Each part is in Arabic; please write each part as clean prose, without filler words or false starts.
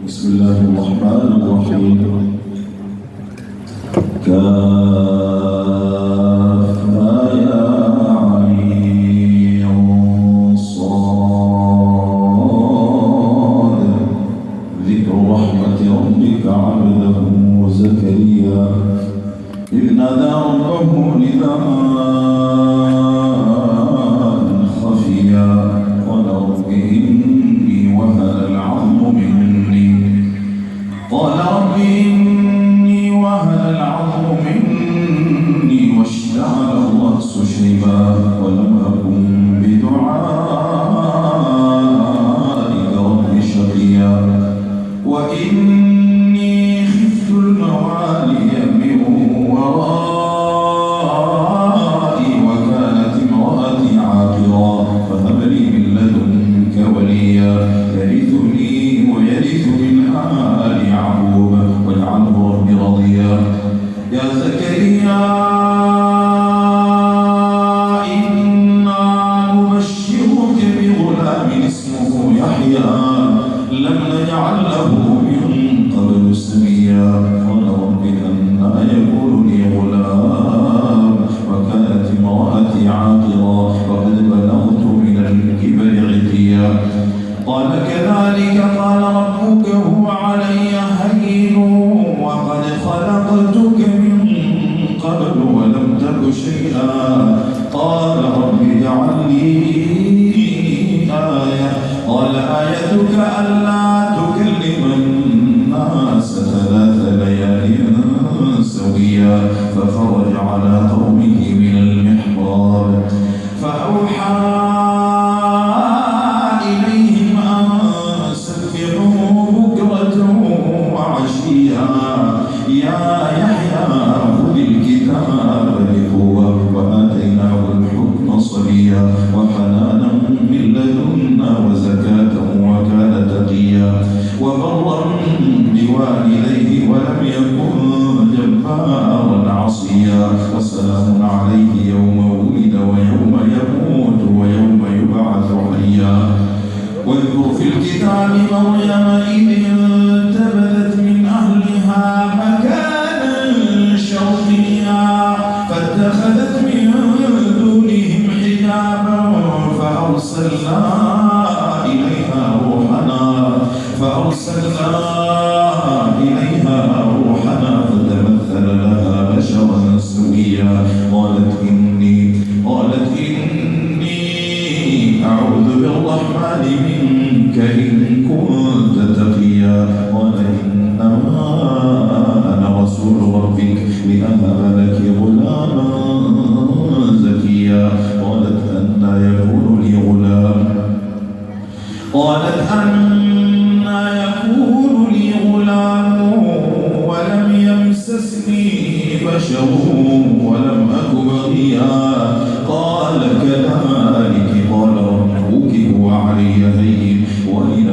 بسم الله الرحمن الرحيم. كافها يا عين صاد ذكر رحمة ربك عبده زكريا إذ نادى ربه نداء خفيا قال رب إني وهن العظم مني واشتعل الرأس شيبا ولم أكن بدعائك رب شقيا وإني خفت الموالي من ورائي وكانت امرأتي عاقرا فهب لي من لدنك وليا يرثني ويرث من آل يعقوب واجعله رب رضيا يا زكريا إنا نبشرك بغلام اسمه يحيى لم نجعل له من قبل سميا قال رب أنى يكون لي غلام وكانت امرأتي عاقرا وقد بلغت من الكبر عتيا قال كذلك قال ربك هو علي هين وقد خلقتك من قبل ولم تك شيئا قال رب اجعل لي آية قال آيتك ألا تكلم الناس 3 ليال سويا فخرج على قومه من المحراب فأوحى إليهم أن سبحوا بكرة وعشيا يا يحيى خذ الكتاب بقوة وآتيناه الحكم صبيا وحنانا من لدنا وزكاة وكان تقيا وبرا بوالديه ولم يكن جبارا عصيا وسلام عليه يوم ولد ويوم يموت ويوم يبعث حيا واذكر في الكتاب مريم إذ انتبذت من أهلها مكانا شرقيا فاتخذت من دونهم حجابا فأرسلنا إليها روحنا فتمثل لها بشرا سويا قالت إني أعوذ بالرحمن منك إن كنت تقيا قال إنما أنا رسول ربك لأهب لك غلاما زكيا قالت أنى يكون لي غلام ولم يمسسني بشر ولم أك بغيا قال كذلك قال ربك هو علي هين وإلى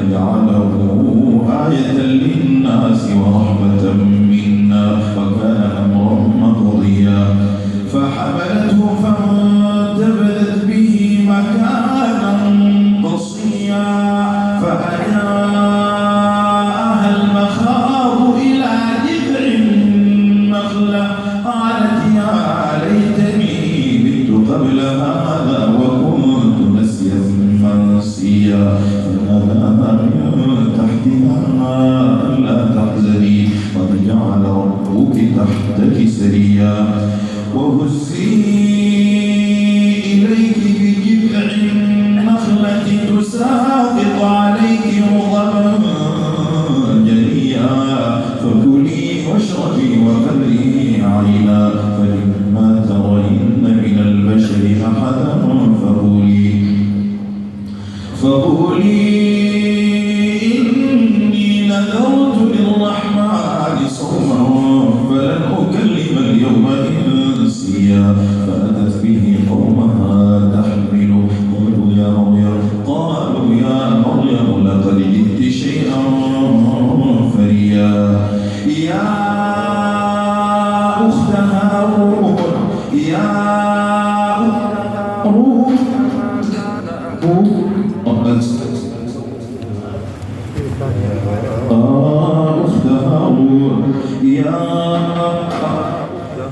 يا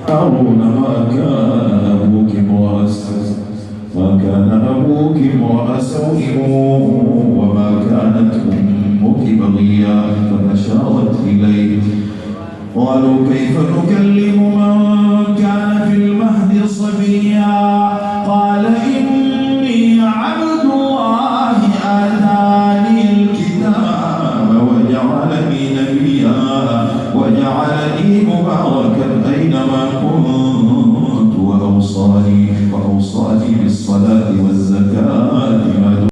هارون ما كان أبوك امرأ سوء وما كانت أمك بغيا، فأشارت إليه. قالوا كيف نكلم من